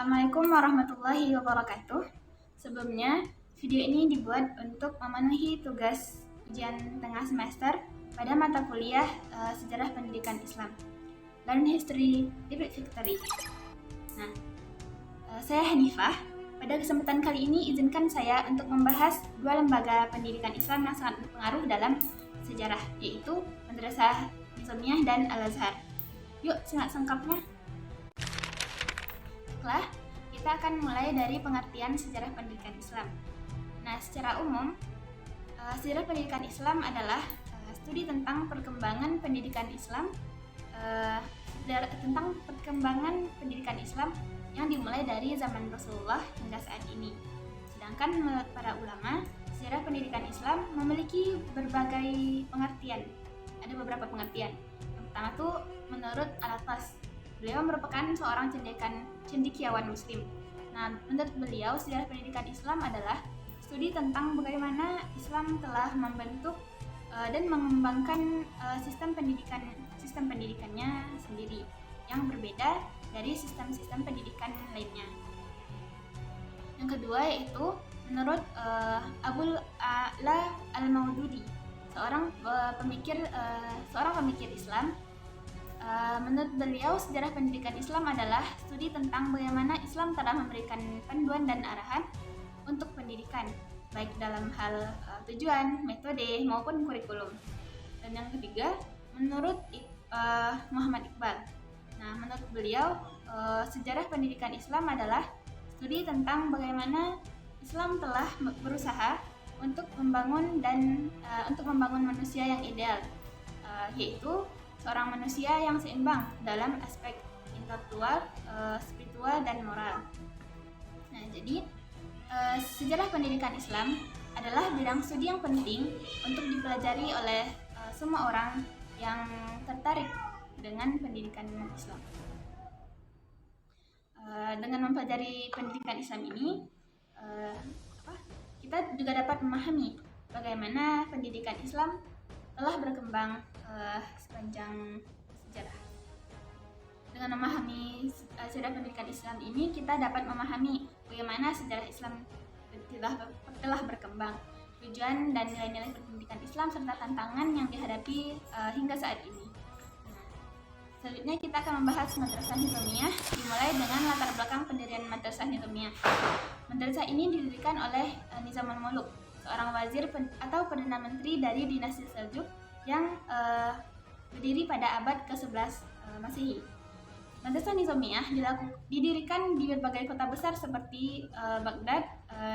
Assalamualaikum warahmatullahi wabarakatuh. Sebelumnya, video ini dibuat untuk memenuhi tugas ujian tengah semester pada mata kuliah Sejarah Pendidikan Islam, Learn History, Live Victory. Nah, saya Hanifah. Pada kesempatan kali ini, izinkan saya untuk membahas dua lembaga pendidikan Islam yang sangat berpengaruh dalam sejarah, yaitu Madrasah Nizamiyah dan Al-Azhar. Yuk, simak singkatnya. Baiklah, kita akan mulai dari pengertian sejarah pendidikan Islam. Nah, secara umum, sejarah pendidikan Islam adalah studi tentang perkembangan pendidikan Islam, yang dimulai dari zaman Rasulullah hingga saat ini. Sedangkan menurut para ulama, sejarah pendidikan Islam memiliki berbagai pengertian. Ada beberapa pengertian. Yang pertama tuh menurut Al-Attas. Beliau merupakan seorang cendekiawan muslim. Nah, menurut beliau, sejarah pendidikan Islam adalah studi tentang bagaimana Islam telah membentuk dan mengembangkan sistem pendidikannya sendiri yang berbeda dari sistem-sistem pendidikan lainnya. Yang kedua yaitu menurut Abul A'la Al-Maududi, seorang pemikir Islam. Menurut beliau, sejarah pendidikan Islam adalah studi tentang bagaimana Islam telah memberikan panduan dan arahan untuk pendidikan, baik dalam hal tujuan, metode, maupun kurikulum. Dan yang ketiga, menurut Muhammad Iqbal. Nah, menurut beliau, sejarah pendidikan Islam adalah studi tentang bagaimana Islam telah berusaha untuk membangun manusia yang ideal, yaitu seorang manusia yang seimbang dalam aspek intelektual, spiritual, dan moral. Nah, jadi sejarah pendidikan Islam adalah bidang studi yang penting untuk dipelajari oleh semua orang yang tertarik dengan pendidikan Islam. Dengan mempelajari pendidikan Islam ini, kita juga dapat memahami bagaimana pendidikan Islam telah berkembang sepanjang sejarah. Dengan memahami sejarah pendidikan Islam ini, kita dapat memahami bagaimana sejarah Islam telah berkembang, tujuan dan nilai-nilai pendidikan Islam serta tantangan yang dihadapi hingga saat ini. Selanjutnya kita akan membahas Madrasah Nizamiyah, dimulai dengan latar belakang pendirian Madrasah Nizamiyah. Madrasah ini didirikan oleh Nizamul Muluk, seorang wazir atau perdana menteri dari dinasti Seljuk yang berdiri pada abad ke-11 Masehi. Madrasah Nizamiyah didirikan di berbagai kota besar seperti Baghdad,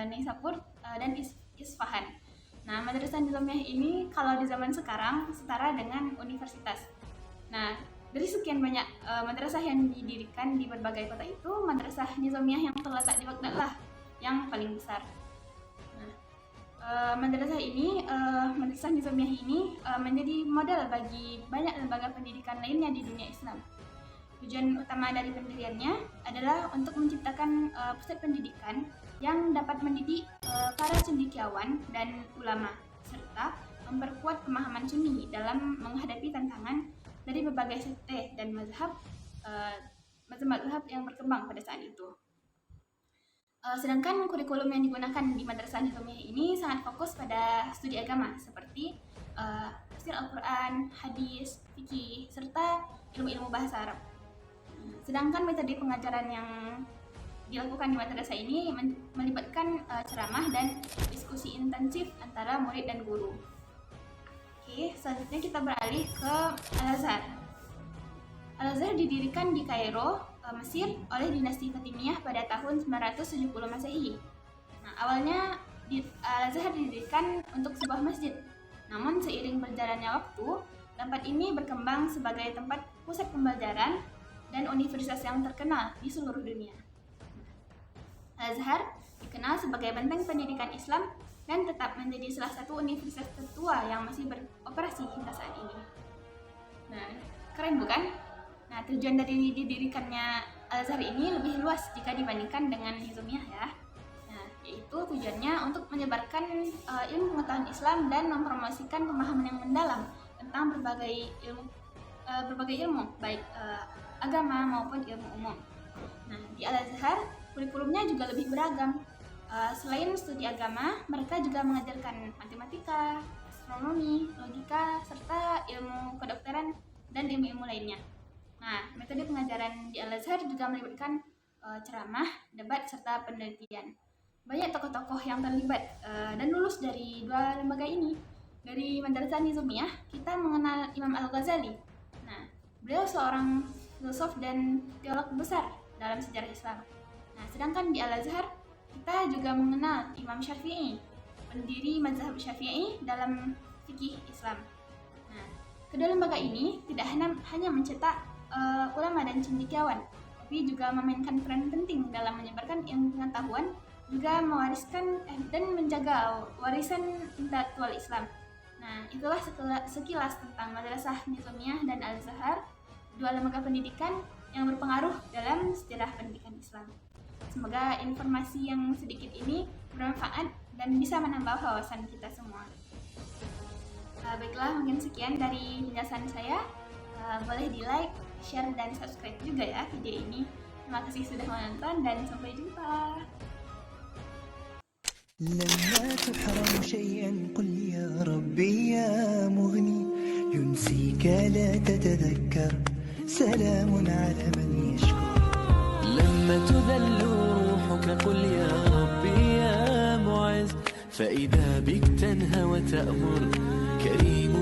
Nisapur, dan Isfahan. Nah, Madrasah Nizamiyah ini kalau di zaman sekarang setara dengan universitas. Nah, dari sekian banyak madrasah yang didirikan di berbagai kota itu, Madrasah Nizamiyah yang terletak di Baghdad lah yang paling besar. Madrasah Nizamiyah ini menjadi model bagi banyak lembaga pendidikan lainnya di dunia Islam. Tujuan utama dari pendiriannya adalah untuk menciptakan pusat pendidikan yang dapat mendidik para cendekiawan dan ulama, serta memperkuat pemahaman Sunni dalam menghadapi tantangan dari berbagai sekte dan mazhab yang berkembang pada saat itu. Sedangkan kurikulum yang digunakan di Madrasah Nizamiyah ini sangat fokus pada studi agama seperti tafsir Al-Quran, hadis, fikih, serta ilmu-ilmu bahasa Arab. Sedangkan metode pengajaran yang dilakukan di madrasah ini melibatkan ceramah dan diskusi intensif antara murid dan guru. Oke, selanjutnya kita beralih ke Al-Azhar. Al-Azhar didirikan di Kairo, Mesir oleh dinasti Fatimiyah pada tahun 970 Masehi. Nah, awalnya Al-Azhar didirikan untuk sebuah masjid. Namun seiring berjalannya waktu, tempat ini berkembang sebagai tempat pusat pembelajaran dan universitas yang terkenal di seluruh dunia. Al-Azhar dikenal sebagai benteng pendidikan Islam dan tetap menjadi salah satu universitas tertua yang masih beroperasi hingga saat ini. Nah, keren bukan? Nah, tujuan dari didirikannya Al-Azhar ini lebih luas jika dibandingkan dengan Nizamiyah ya. Nah, yaitu tujuannya untuk menyebarkan ilmu pengetahuan Islam dan mempromosikan pemahaman yang mendalam tentang berbagai ilmu, baik agama maupun ilmu umum. Nah, di Al-Azhar kurikulumnya juga lebih beragam. Selain studi agama, mereka juga mengajarkan matematika, astronomi, logika, serta ilmu kedokteran dan ilmu-ilmu lainnya. Nah, metode pengajaran di Al-Azhar juga melibatkan ceramah, debat, serta penelitian. Banyak tokoh-tokoh yang terlibat dan lulus dari dua lembaga ini. Dari Madrasah Nizamiyah, kita mengenal Imam Al-Ghazali. Nah, beliau seorang filosof dan teolog besar dalam sejarah Islam. Nah, sedangkan di Al-Azhar, kita juga mengenal Imam Syafi'i, pendiri mazhab Syafi'i dalam fikih Islam. Nah, kedua lembaga ini tidak hanya mencetak ulama dan cendekiawan, tapi juga memainkan peran penting dalam menyebarkan ilmu pengetahuan, juga mewariskan dan menjaga warisan intelektual Islam. Nah, itulah sekilas tentang Madrasah Nizamiyah dan Al-Azhar, dua lembaga pendidikan yang berpengaruh dalam sejarah pendidikan Islam. Semoga informasi yang sedikit ini bermanfaat dan bisa menambah wawasan kita semua. Baiklah, mungkin sekian dari penjelasan saya. Boleh di-like, share, dan subscribe juga ya video ini. Terima kasih sudah menonton dan sampai jumpa. لما تحرم شيئا قل يا ربي يا مغني ينسيك لا تتذكر سلام على من يشكر لما تذل روحك قل يا ربي يا معز فإذا بك تنهى وتأمر كريم